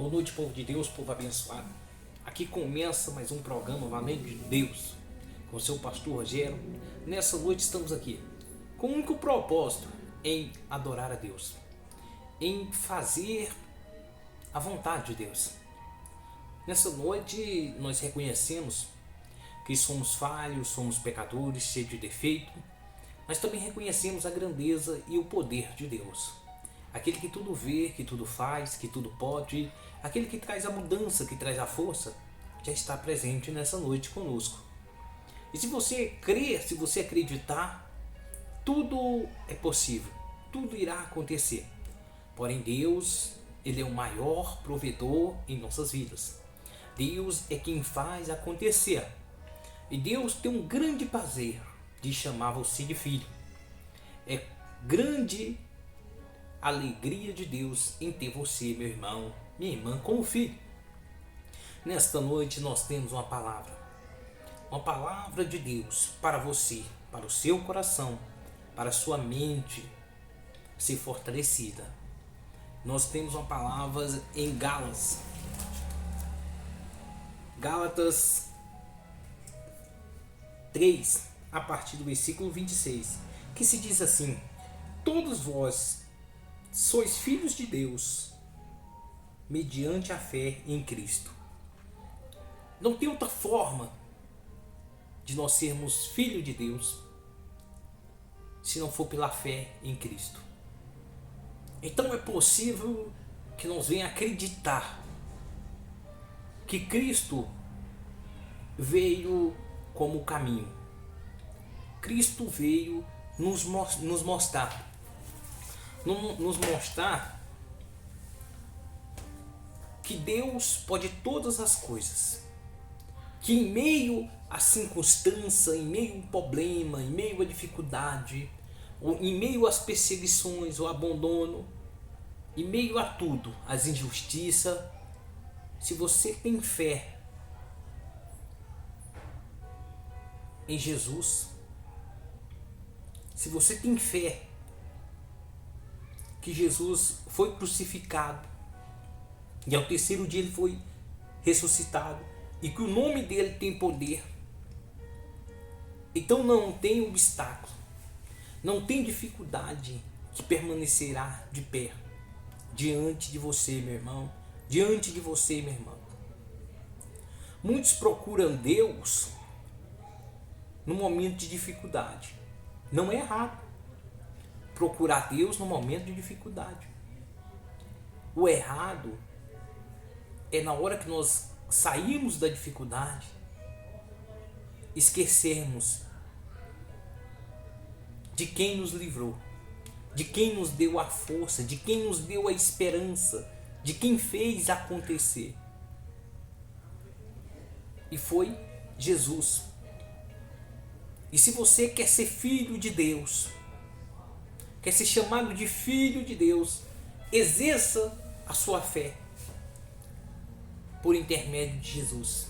Boa noite, povo de Deus, povo abençoado. Aqui começa mais um programa Valendo de Deus, com o seu pastor Rogério. Nessa noite estamos aqui com um único propósito, em adorar a Deus, em fazer a vontade de Deus. Nessa noite nós reconhecemos que somos falhos, somos pecadores, cheios de defeito, mas também reconhecemos a grandeza e o poder de Deus. Aquele que tudo vê, que tudo faz, que tudo pode, aquele que traz a mudança, que traz a força, já está presente nessa noite conosco. E se você crer, se você acreditar, tudo é possível, tudo irá acontecer. Porém Deus, Ele é o maior provedor em nossas vidas. Deus é quem faz acontecer. E Deus tem um grande prazer de chamar você de filho. É grande alegria de Deus em ter você, meu irmão, minha irmã, como filho. Nesta noite nós temos uma palavra de Deus para você, para o seu coração, para a sua mente ser fortalecida. Nós temos uma palavra em Gálatas 3, a partir do versículo 26, que se diz assim: todos vós sois filhos de Deus, mediante a fé em Cristo. Não tem outra forma de nós sermos filhos de Deus se não for pela fé em Cristo. Então é possível que nós venhamos acreditar que Cristo veio como caminho. Cristo veio nos mostrar que Deus pode todas as coisas, que em meio à circunstância, em meio ao problema, em meio à dificuldade, ou em meio às perseguições, o abandono, em meio a tudo, as injustiças, se você tem fé em Jesus, se você tem fé que Jesus foi crucificado e ao terceiro dia ele foi ressuscitado e que o nome dele tem poder, então não tem obstáculo, não tem dificuldade que permanecerá de pé diante de você, meu irmão, diante de você, minha irmã. Muitos procuram Deus no momento de dificuldade. Não é errado procurar Deus no momento de dificuldade. O errado é na hora que nós saímos da dificuldade, esquecermos de quem nos livrou, de quem nos deu a força, de quem nos deu a esperança, de quem fez acontecer. E foi Jesus. E se você quer ser filho de Deus, quer ser chamado de filho de Deus, exerça a sua fé por intermédio de Jesus.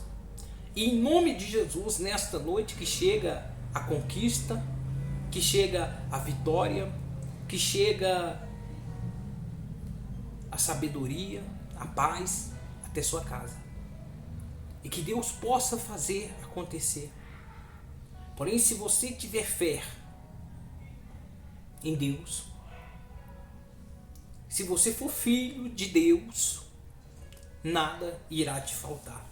E em nome de Jesus, nesta noite que chega a conquista, que chega a vitória, que chega a sabedoria, a paz até sua casa. E que Deus possa fazer acontecer. Porém, se você tiver fé em Deus, se você for filho de Deus, nada irá te faltar.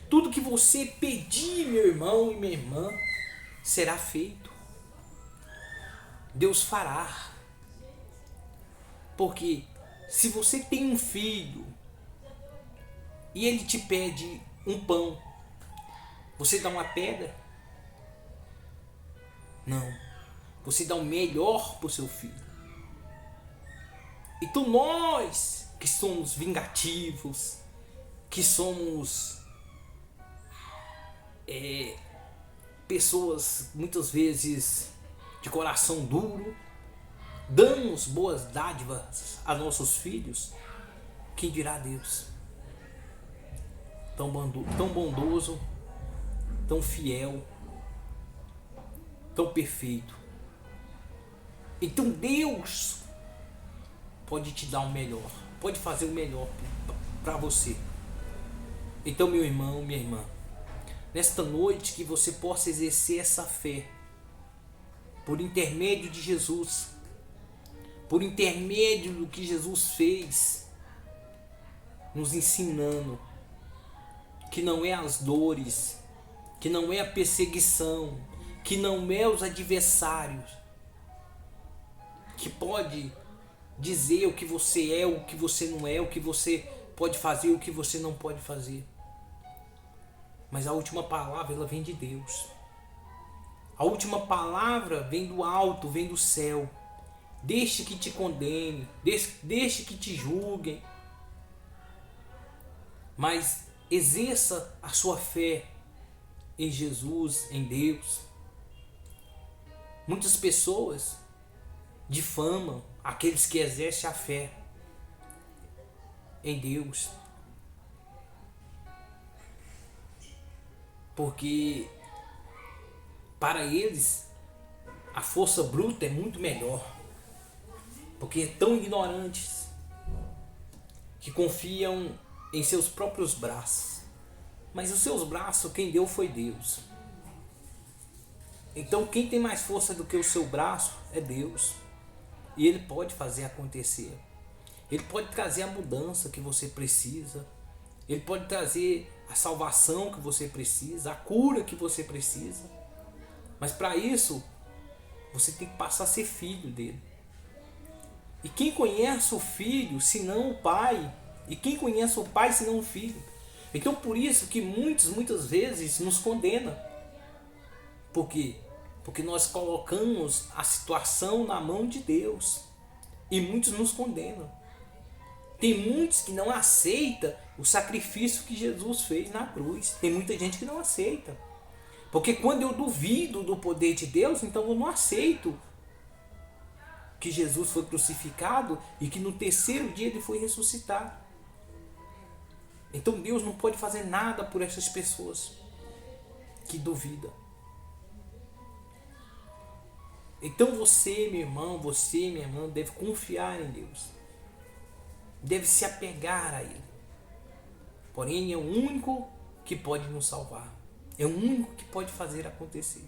Tudo que você pedir, meu irmão e minha irmã, será feito. Deus fará. Porque se você tem um filho e ele te pede um pão, você dá uma pedra? Não. Você dá o melhor para o seu filho. Então nós que somos vingativos, que somos pessoas muitas vezes de coração duro, damos boas dádivas a nossos filhos, quem dirá Deus? Tão bondoso, tão fiel, tão perfeito. Então Deus pode te dar o melhor, pode fazer o melhor para você. Então, meu irmão, minha irmã, nesta noite que você possa exercer essa fé por intermédio de Jesus, por intermédio do que Jesus fez, nos ensinando que não é as dores, que não é a perseguição, que não é os adversários que pode dizer o que você é, o que você não é, o que você pode fazer, o que você não pode fazer. Mas a última palavra, ela vem de Deus. A última palavra vem do alto, vem do céu. Deixe que te condene, deixe que te julguem. Mas exerça a sua fé em Jesus, em Deus. Muitas pessoas difamam aqueles que exercem a fé em Deus, porque para eles a força bruta é muito melhor, porque tão ignorantes que confiam em seus próprios braços, mas os seus braços quem deu foi Deus. Então quem tem mais força do que o seu braço é Deus, e Ele pode fazer acontecer. Ele pode trazer a mudança que você precisa. Ele pode trazer a salvação que você precisa, a cura que você precisa. Mas para isso, você tem que passar a ser filho dele. E quem conhece o filho, senão o pai? E quem conhece o pai, senão o filho? Então por isso que muitas vezes nos condena. Por quê? Porque nós colocamos a situação na mão de Deus. E muitos nos condenam. Tem muitos que não aceitam o sacrifício que Jesus fez na cruz. Tem muita gente que não aceita. Porque quando eu duvido do poder de Deus, então eu não aceito que Jesus foi crucificado e que no terceiro dia ele foi ressuscitado. Então Deus não pode fazer nada por essas pessoas que duvidam. Então você, meu irmão, você, minha irmã, deve confiar em Deus. Deve se apegar a Ele. Porém, é o único que pode nos salvar. É o único que pode fazer acontecer.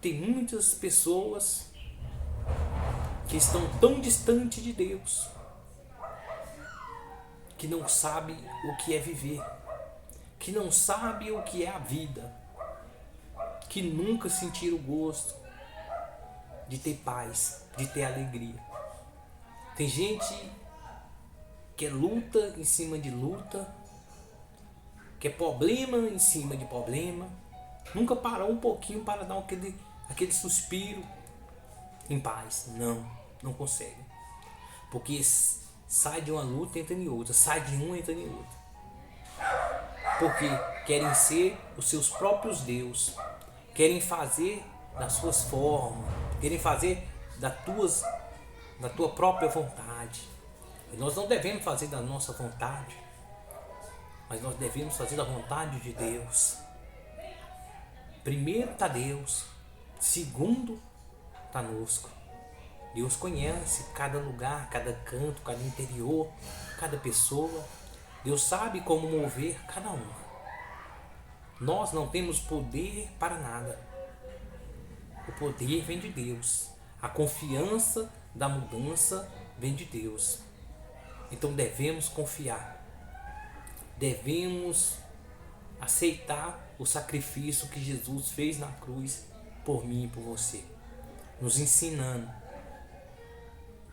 Tem muitas pessoas que estão tão distantes de Deus que não sabem o que é viver, que não sabem o que é a vida, que nunca sentiram o gosto de ter paz, de ter alegria. Tem gente que é luta em cima de luta, que é problema em cima de problema, nunca parou um pouquinho para dar aquele suspiro em paz. Não consegue. Porque sai de uma luta, entra em outra, sai de uma, entra em outra. Porque querem ser os seus próprios deuses, querem fazer das suas formas, querem fazer da tua própria vontade. E nós não devemos fazer da nossa vontade, mas nós devemos fazer da vontade de Deus. Primeiro está Deus, segundo está conosco. Deus conhece cada lugar, cada canto, cada interior, cada pessoa. Deus sabe como mover cada um. Nós não temos poder para nada. O poder vem de Deus. A confiança da mudança vem de Deus. Então devemos confiar. Devemos aceitar o sacrifício que Jesus fez na cruz por mim e por você. Nos ensinando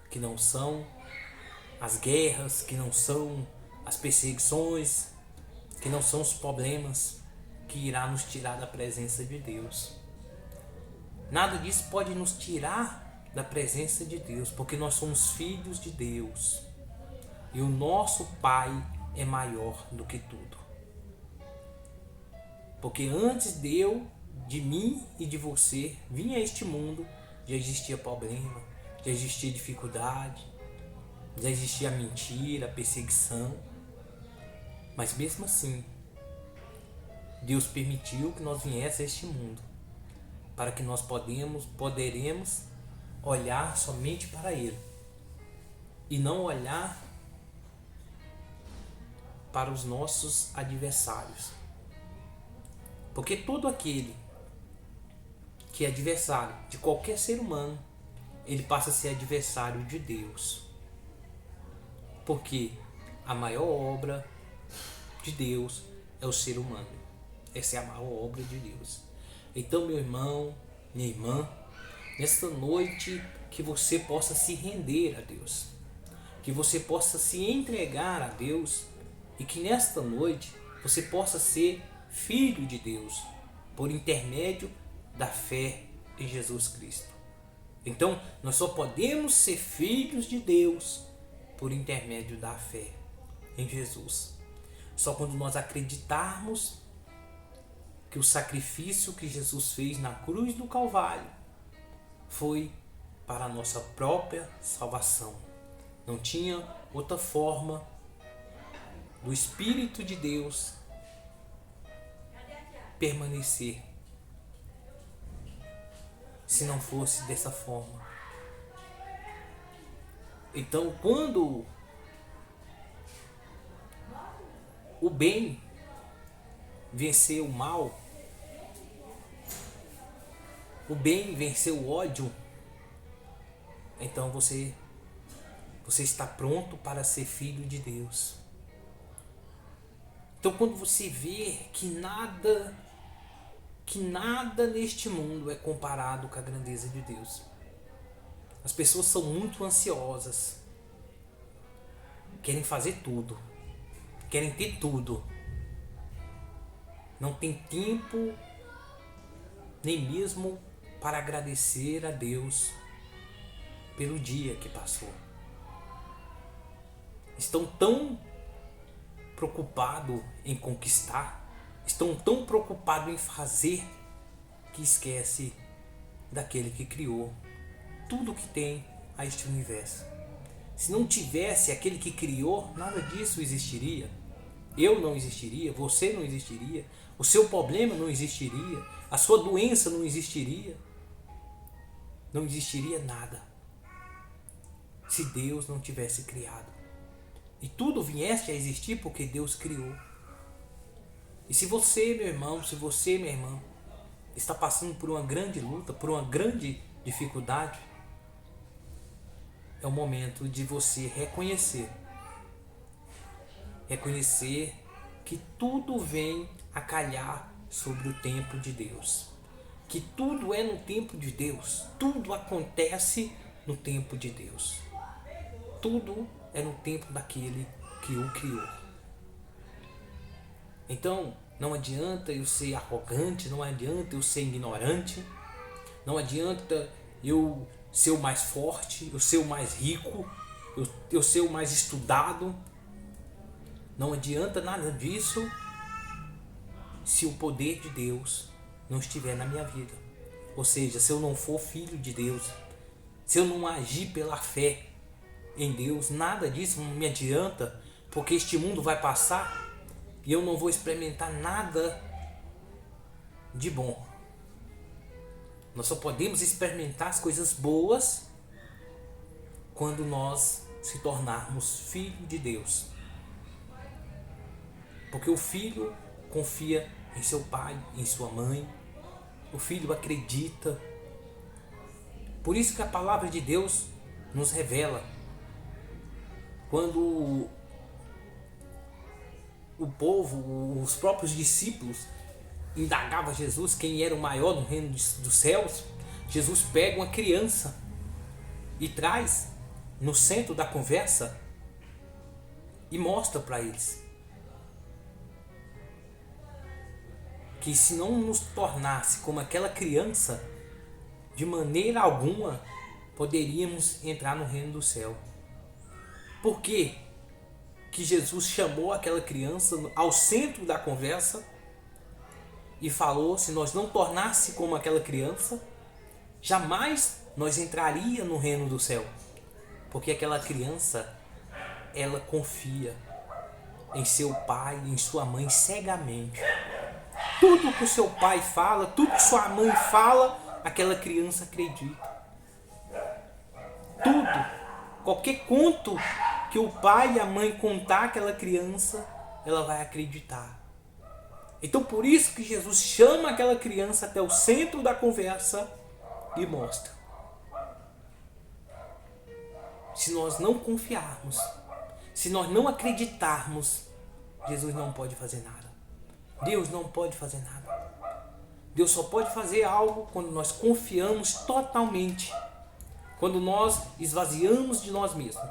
que não são as guerras, que não são as perseguições, que não são os problemas que irá nos tirar da presença de Deus. Nada disso pode nos tirar da presença de Deus, porque nós somos filhos de Deus. E o nosso Pai é maior do que tudo. Porque antes de mim e de você vir a este mundo, já existia problema, já existia dificuldade, já existia a mentira, a perseguição. Mas mesmo assim, Deus permitiu que nós viéssemos a este mundo, para que nós poderemos olhar somente para Ele e não olhar para os nossos adversários. Porque todo aquele que é adversário de qualquer ser humano, ele passa a ser adversário de Deus. Porque a maior obra de Deus é o ser humano. Essa é a maior obra de Deus. Então, meu irmão, minha irmã, nesta noite que você possa se render a Deus, que você possa se entregar a Deus e que nesta noite você possa ser filho de Deus por intermédio da fé em Jesus Cristo. Então, nós só podemos ser filhos de Deus por intermédio da fé em Jesus. Só quando nós acreditarmos que o sacrifício que Jesus fez na cruz do Calvário foi para a nossa própria salvação. Não tinha outra forma do Espírito de Deus permanecer se não fosse dessa forma. Então, quando o bem vencer o mal, o bem vencer o ódio, então você está pronto para ser filho de Deus. Então, quando você vê que nada neste mundo é comparado com a grandeza de Deus. As pessoas são muito ansiosas, querem fazer tudo, querem ter tudo, não tem tempo nem mesmo para agradecer a Deus pelo dia que passou. Estão tão preocupados em conquistar, estão tão preocupados em fazer, que esquece daquele que criou tudo que tem a este universo. Se não tivesse aquele que criou, nada disso existiria. Eu não existiria, você não existiria, o seu problema não existiria, a sua doença não existiria. Não existiria nada se Deus não tivesse criado. E tudo viesse a existir porque Deus criou. E se você, meu irmão, se você, minha irmã, está passando por uma grande luta, por uma grande dificuldade, é o momento de você reconhecer que tudo vem a calhar sobre o tempo de Deus. Que tudo é no tempo de Deus. Tudo acontece no tempo de Deus. Tudo é no tempo daquele que o criou. Então, não adianta eu ser arrogante, não adianta eu ser ignorante, não adianta eu ser o mais forte, eu ser o mais rico, eu ser o mais estudado. Não adianta nada disso se o poder de Deus não estiver na minha vida. Ou seja, se eu não for filho de Deus, se eu não agir pela fé em Deus, nada disso me adianta, porque este mundo vai passar e eu não vou experimentar nada de bom. Nós só podemos experimentar as coisas boas quando nós se tornarmos filho de Deus. Porque o filho confia em seu pai, em sua mãe. O filho acredita. Por isso que a palavra de Deus nos revela. Quando o povo, os próprios discípulos, indagavam a Jesus quem era o maior no reino dos céus, Jesus pega uma criança e traz no centro da conversa e mostra para eles que se não nos tornasse como aquela criança, de maneira alguma poderíamos entrar no reino do céu. Por quê que Jesus chamou aquela criança ao centro da conversa e falou, se nós não tornasse como aquela criança, jamais nós entraria no reino do céu? Porque aquela criança, ela confia em seu pai, em sua mãe cegamente. Tudo que o seu pai fala, tudo que sua mãe fala, aquela criança acredita. Tudo. Qualquer conto que o pai e a mãe contar àquela criança, ela vai acreditar. Então por isso que Jesus chama aquela criança até o centro da conversa e mostra. Se nós não confiarmos, se nós não acreditarmos, Jesus não pode fazer nada. Deus não pode fazer nada. Deus só pode fazer algo quando nós confiamos totalmente. Quando nós esvaziamos de nós mesmos.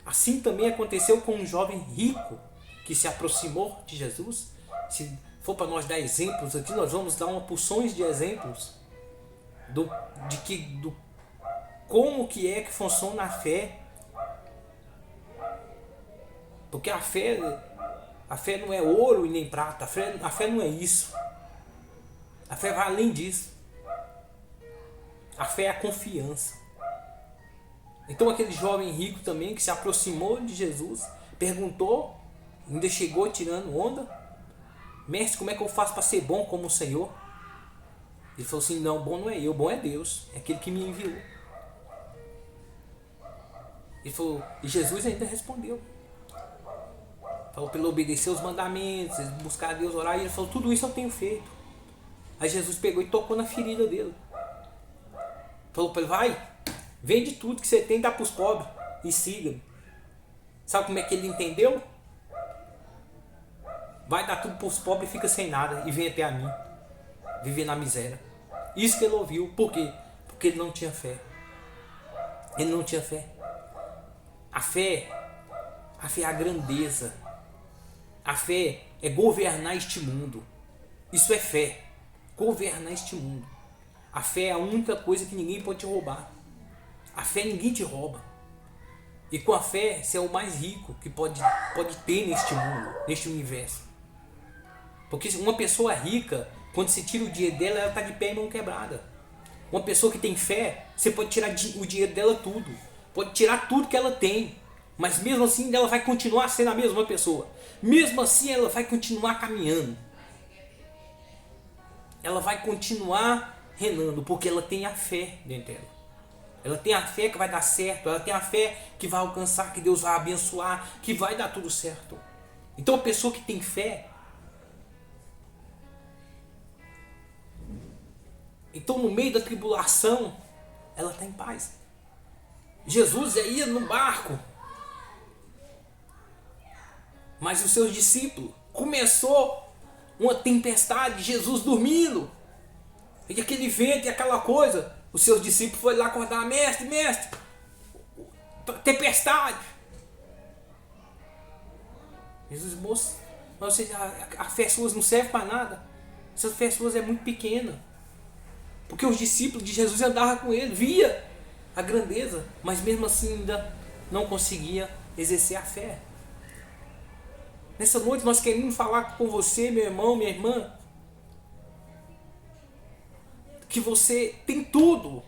Assim também aconteceu com um jovem rico que se aproximou de Jesus. Se for para nós dar exemplos aqui, nós vamos dar uma porções de exemplos do como que é que funciona a fé. Porque a fé não é ouro e nem prata. A fé não é isso. A fé vai além disso. A fé é a confiança. Então aquele jovem rico também que se aproximou de Jesus, perguntou, ainda chegou tirando onda: mestre, como é que eu faço para ser bom como o Senhor? Ele falou assim: não, bom não é eu, bom é Deus, é aquele que me enviou. Ele falou, e Jesus ainda respondeu. Falou para ele obedecer os mandamentos, buscar a Deus, orar. E ele falou, tudo isso eu tenho feito. Aí Jesus pegou e tocou na ferida dele. Falou para ele, vai, vende tudo que você tem, dá para os pobres e siga-me. Sabe como é que ele entendeu? Vai dar tudo para os pobres e fica sem nada e vem até a mim. Viver na miséria. Isso que ele ouviu. Por quê? Porque ele não tinha fé. Ele não tinha fé. A fé é a grandeza. A fé é governar este mundo. Isso é fé. Governar este mundo. A fé é a única coisa que ninguém pode te roubar. A fé ninguém te rouba. E com a fé você é o mais rico que pode ter neste mundo, neste universo. Porque uma pessoa rica, quando se tira o dinheiro dela, ela está de pé e mão quebrada. Uma pessoa que tem fé, você pode tirar o dinheiro dela tudo. Pode tirar tudo que ela tem. Mas mesmo assim ela vai continuar sendo a mesma pessoa. Mesmo assim ela vai continuar caminhando. Ela vai continuar renando, porque ela tem a fé dentro dela. Ela tem a fé que vai dar certo. Ela tem a fé que vai alcançar, que Deus vai abençoar, que vai dar tudo certo. Então a pessoa que tem fé, então no meio da tribulação, ela está em paz. Jesus ia no barco, mas os seus discípulos, começou uma tempestade, Jesus dormindo, e aquele vento e aquela coisa, os seus discípulos foram lá acordar, mestre, tempestade. Jesus, moço, mas a fé suas não serve para nada, essa fé suas é muito pequena. Porque os discípulos de Jesus andavam com ele, via a grandeza, mas mesmo assim ainda não conseguia exercer a fé. Nessa noite nós queremos falar com você, meu irmão, minha irmã, que você tem tudo,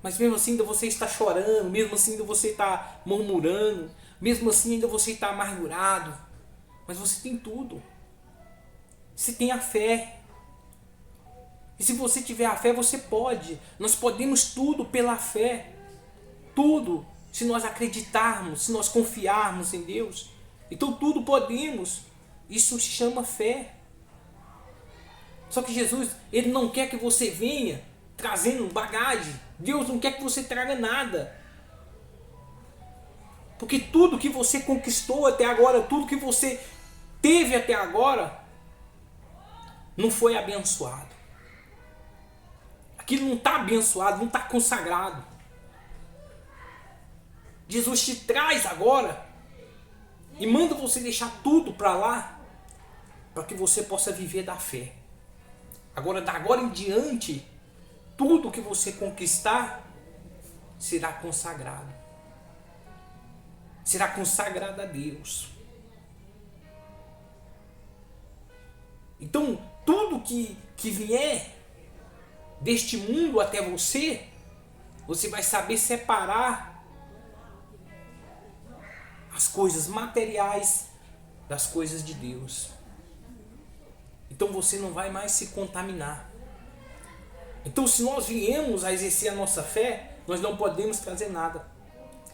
mas mesmo assim ainda você está chorando, mesmo assim ainda você está murmurando, mesmo assim ainda você está amargurado, mas você tem tudo. Você tem a fé. E se você tiver a fé, você pode. Nós podemos tudo pela fé. Tudo. Se nós acreditarmos, se nós confiarmos em Deus. Então tudo podemos. Isso se chama fé. Só que Jesus, Ele não quer que você venha trazendo bagagem. Deus não quer que você traga nada. Porque tudo que você conquistou até agora, tudo que você teve até agora, não foi abençoado. Aquilo não está abençoado, não está consagrado. Jesus te traz agora e manda você deixar tudo para lá, para que você possa viver da fé. Agora, da agora em diante, tudo que você conquistar será consagrado. Será consagrado a Deus. Então, tudo que vier deste mundo até você, você vai saber separar as coisas materiais das coisas de Deus. Então você não vai mais se contaminar. Então, se nós viemos a exercer a nossa fé, nós não podemos trazer nada.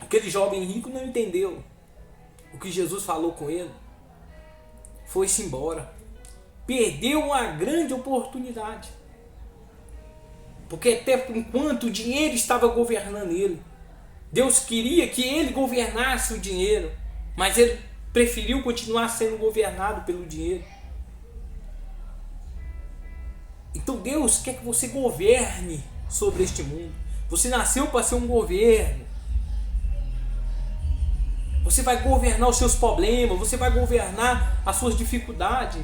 Aquele jovem rico não entendeu o que Jesus falou com ele. Foi-se embora. Perdeu uma grande oportunidade. Porque até enquanto o dinheiro estava governando ele, Deus queria que ele governasse o dinheiro, mas ele preferiu continuar sendo governado pelo dinheiro. Então Deus quer que você governe sobre este mundo. Você nasceu para ser um governo. Você vai governar os seus problemas, você vai governar as suas dificuldades.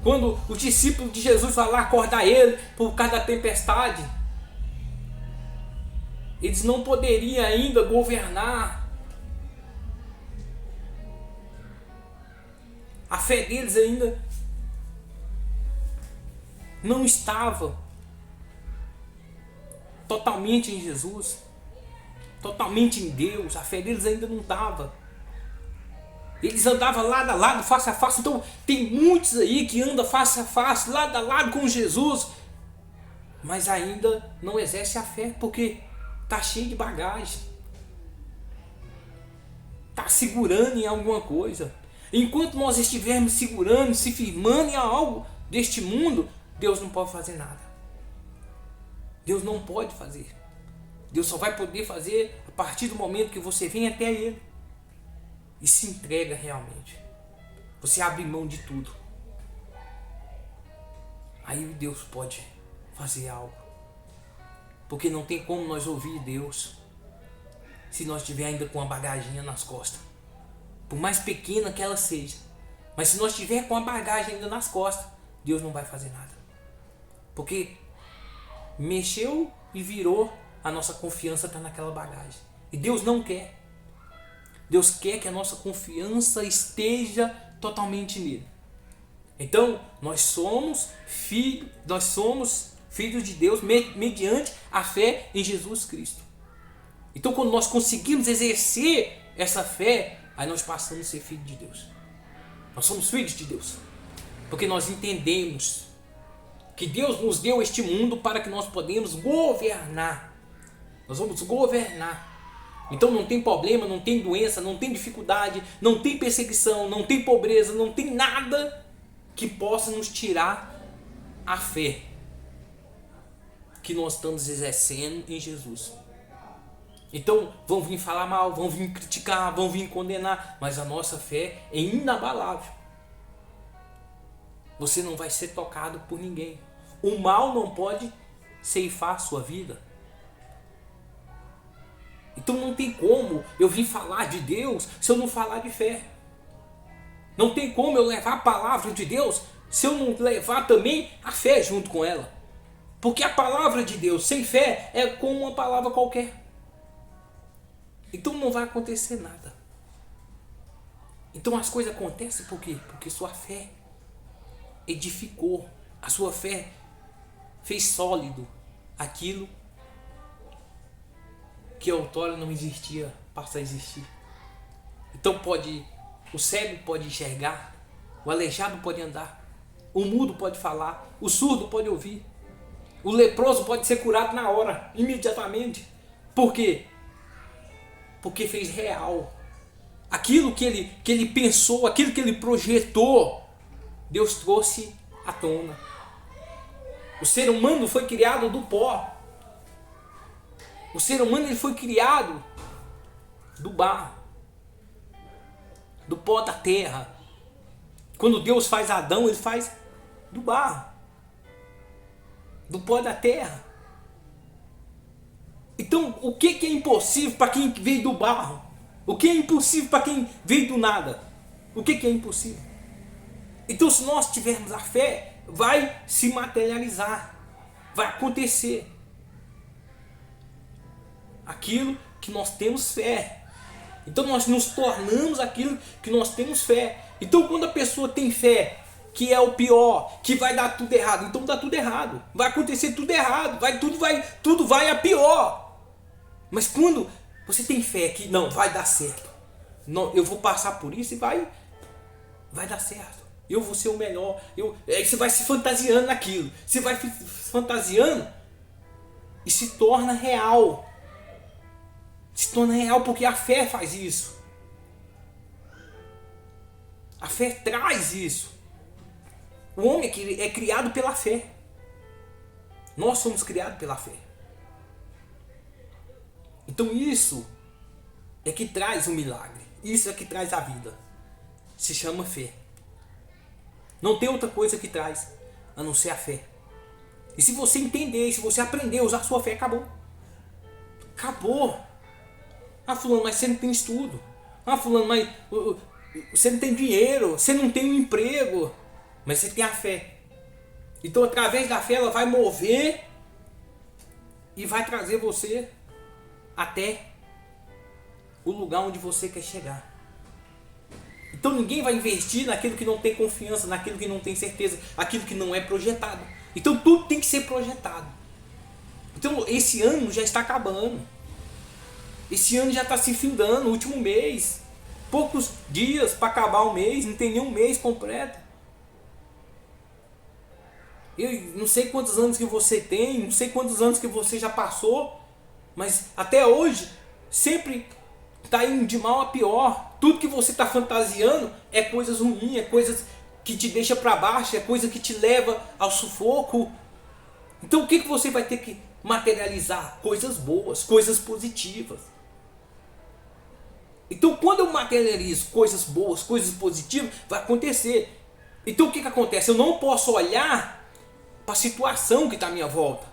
Quando o discípulo de Jesus vai lá acordar ele por causa da tempestade, eles não poderiam ainda governar. A fé deles ainda não estava totalmente em Jesus, totalmente em Deus. A fé deles ainda não estava. Eles andavam lado a lado, face a face. Então tem muitos aí que andam face a face, lado a lado com Jesus, mas ainda não exerce a fé, porque está cheio de bagagem, está segurando em alguma coisa. Enquanto nós estivermos segurando, se firmando em algo deste mundo, Deus não pode fazer nada. Deus não pode fazer. Deus só vai poder fazer a partir do momento que você vem até Ele e se entrega realmente. Você abre mão de tudo. Aí Deus pode fazer algo. Porque não tem como nós ouvir Deus se nós estiver ainda com a bagaginha nas costas. Por mais pequena que ela seja. Mas se nós estiver com a bagagem ainda nas costas, Deus não vai fazer nada. Porque mexeu e virou, a nossa confiança está naquela bagagem. E Deus não quer. Deus quer que a nossa confiança esteja totalmente nele. Então, nós somos filhos de Deus mediante a fé em Jesus Cristo. Então, quando nós conseguimos exercer essa fé, aí nós passamos a ser filhos de Deus. Nós somos filhos de Deus. Porque nós entendemos que Deus nos deu este mundo para que nós podemos governar. Nós vamos governar. Então não tem problema, não tem doença, não tem dificuldade, não tem perseguição, não tem pobreza, não tem nada que possa nos tirar a fé que nós estamos exercendo em Jesus. Então vão vir falar mal, vão vir criticar, vão vir condenar, mas a nossa fé é inabalável. Você não vai ser tocado por ninguém. O mal não pode ceifar a sua vida. Então não tem como eu vir falar de Deus se eu não falar de fé. Não tem como eu levar a palavra de Deus se eu não levar também a fé junto com ela. Porque a palavra de Deus sem fé é como uma palavra qualquer. Então não vai acontecer nada. Então as coisas acontecem por quê? Porque sua fé edificou. A sua fé fez sólido aquilo que outrora não existia, passa a existir. Então o cego pode enxergar, o aleijado pode andar, o mudo pode falar, o surdo pode ouvir, o leproso pode ser curado na hora, imediatamente. Por quê? Porque fez real. Aquilo que ele pensou, aquilo que ele projetou, Deus trouxe à tona. O ser humano foi criado do pó. O ser humano ele foi criado do barro, do pó da terra. Quando Deus faz Adão, ele faz do barro, do pó da terra. Então, o que é impossível para quem veio do barro? O que é impossível para quem veio do nada? O que é impossível? Então, se nós tivermos a fé, vai se materializar, vai acontecer aquilo que nós temos fé. Então nós nos tornamos aquilo que nós temos fé. Então quando a pessoa tem fé que é o pior, que vai dar tudo errado, então dá tudo errado, vai acontecer tudo errado, tudo vai a pior. Mas quando você tem fé que não, vai dar certo, não, eu vou passar por isso e vai dar certo, eu vou ser o melhor, aí você vai se fantasiando naquilo, você vai fantasiando e se torna real. Se torna real porque a fé faz isso. A fé traz isso. O homem é criado pela fé. Nós somos criados pela fé. Então isso é que traz o milagre. Isso é que traz a vida. Se chama fé. Não tem outra coisa que traz a não ser a fé. E se você entender, se você aprender a usar a sua fé, acabou. Acabou. Ah, fulano, mas você não tem estudo. Ah, fulano, mas você não tem dinheiro. Você não tem um emprego. Mas você tem a fé. Então, através da fé, ela vai mover e vai trazer você até o lugar onde você quer chegar. Então, ninguém vai investir naquilo que não tem confiança, naquilo que não tem certeza, aquilo que não é projetado. Então, tudo tem que ser projetado. Então, esse ano já está acabando. Esse ano já está se findando, o último mês. Poucos dias para acabar o mês, não tem nenhum mês completo. Eu não sei quantos anos que você tem, não sei quantos anos que você já passou, mas até hoje sempre está indo de mal a pior. Tudo que você está fantasiando é coisas ruins, é coisas que te deixa para baixo, é coisa que te leva ao sufoco. Então o que você vai ter que materializar? Coisas boas, coisas positivas. Então quando eu materializo coisas boas, coisas positivas, vai acontecer. Então o que acontece? Eu não posso olhar para a situação que está à minha volta.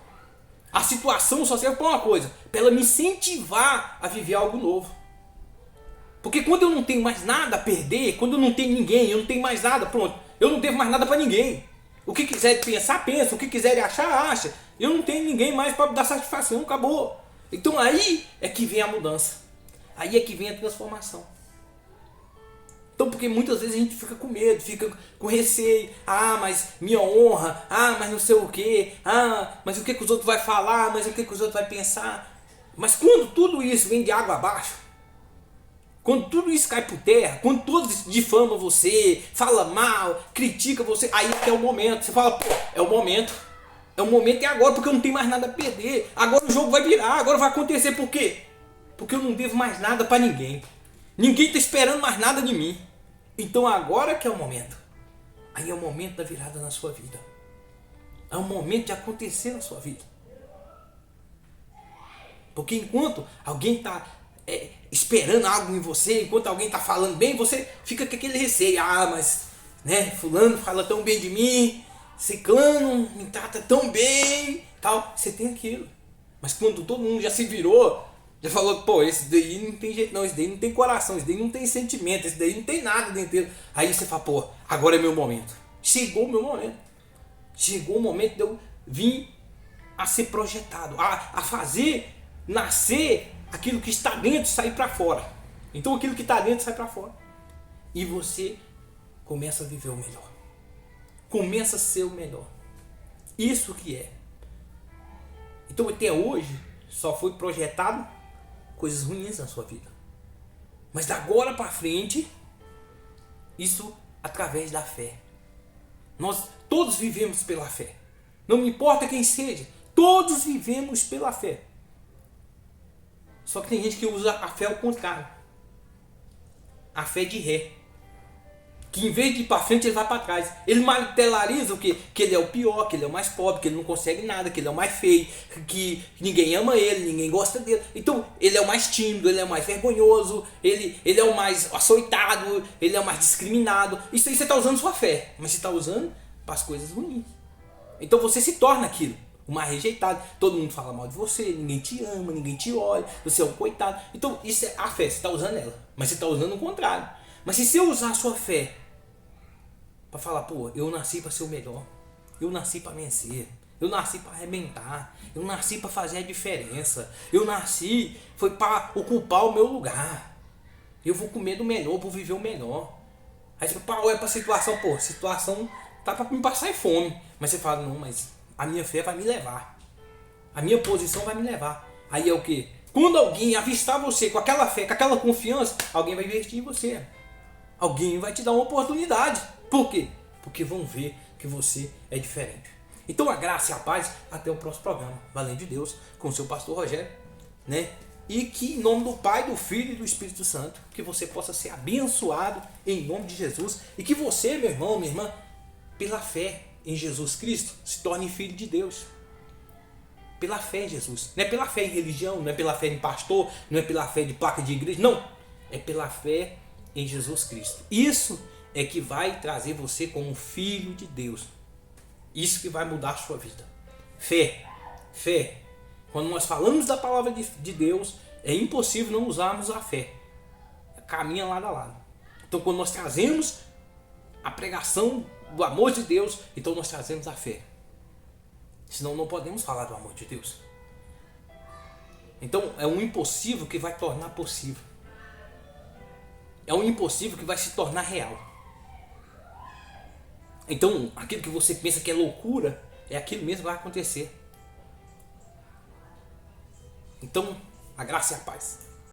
A situação só serve para uma coisa, para ela me incentivar a viver algo novo. Porque quando eu não tenho mais nada a perder, quando eu não tenho ninguém, eu não tenho mais nada, pronto, eu não devo mais nada para ninguém. O que quiser pensar, pensa, o que quiser achar, acha. Eu não tenho ninguém mais para dar satisfação, acabou. Então aí é que vem a mudança. Aí é que vem a transformação. Então, porque muitas vezes a gente fica com medo, fica com receio. Ah, mas minha honra. Ah, mas não sei o que. Ah, mas o que os outros vão falar. Mas o que os outros vão pensar. Mas quando tudo isso vem de água abaixo, quando tudo isso cai por terra, quando todos difamam você, fala mal, critica você, aí é o momento. Você fala, pô, é o momento. É o momento, é agora, porque eu não tenho mais nada a perder. Agora o jogo vai virar, agora vai acontecer. Por quê? Porque eu não devo mais nada para ninguém. Ninguém está esperando mais nada de mim. Então agora que é o momento. Aí é o momento da virada na sua vida. É o momento de acontecer na sua vida. Porque enquanto alguém está esperando algo em você, enquanto alguém está falando bem, você fica com aquele receio. Ah, mas fulano fala tão bem de mim, ciclano me trata tão bem, tal. Você tem aquilo. Mas quando todo mundo já se virou, já falou, pô, esse daí não tem jeito não, esse daí não tem coração, esse daí não tem sentimento, esse daí não tem nada dentro dele. Aí você fala, pô, agora é meu momento. Chegou o meu momento. Chegou o momento de eu vir a ser projetado, a fazer nascer aquilo que está dentro sair para fora. Então aquilo que está dentro sai para fora. E você começa a viver o melhor. Começa a ser o melhor. Isso que é. Então até hoje só foi projetado coisas ruins na sua vida. Mas da agora para frente, isso através da fé. Nós todos vivemos pela fé. Não me importa quem seja, todos vivemos pela fé. Só que tem gente que usa a fé ao contrário. A fé de ré. Que em vez de ir para frente, ele vai para trás. Ele materializa o quê? Que ele é o pior, que ele é o mais pobre, que ele não consegue nada, que ele é o mais feio, que ninguém ama ele, ninguém gosta dele. Então, ele é o mais tímido, ele é o mais vergonhoso, ele é o mais açoitado, ele é o mais discriminado. Isso aí você está usando sua fé, mas você está usando para as coisas ruins. Então você se torna aquilo, o mais rejeitado. Todo mundo fala mal de você, ninguém te ama, ninguém te olha, você é um coitado. Então, isso é a fé, você está usando ela, mas você está usando o contrário. Mas se você usar a sua fé para falar, pô, eu nasci para ser o melhor, eu nasci para vencer, eu nasci para arrebentar, eu nasci para fazer a diferença, eu nasci foi para ocupar o meu lugar, eu vou comer do melhor, vou viver o melhor. Aí você olha para a situação, pô, a situação tá para me passar fome, mas você fala, não, mas a minha fé vai me levar, a minha posição vai me levar. Aí é o que? Quando alguém avistar você com aquela fé, com aquela confiança, alguém vai investir em você, alguém vai te dar uma oportunidade. Por quê? Porque vão ver que você é diferente. Então a graça e a paz, até o próximo programa, valendo de Deus, com o seu pastor Rogério, né? E que em nome do Pai, do Filho e do Espírito Santo, que você possa ser abençoado em nome de Jesus, e que você, meu irmão, minha irmã, pela fé em Jesus Cristo, se torne filho de Deus. Pela fé em Jesus. Não é pela fé em religião, não é pela fé em pastor, não é pela fé de placa de igreja, não. É pela fé em Jesus Cristo. Isso é que vai trazer você como filho de Deus. Isso que vai mudar a sua vida. Fé. Fé. Quando nós falamos da palavra de Deus, é impossível não usarmos a fé. Caminha lado a lado. Então quando nós trazemos a pregação do amor de Deus, então nós trazemos a fé. Senão não podemos falar do amor de Deus. Então é um impossível que vai tornar possível. É um impossível que vai se tornar real. Então aquilo que você pensa que é loucura, é aquilo mesmo que vai acontecer. Então, a graça e a paz.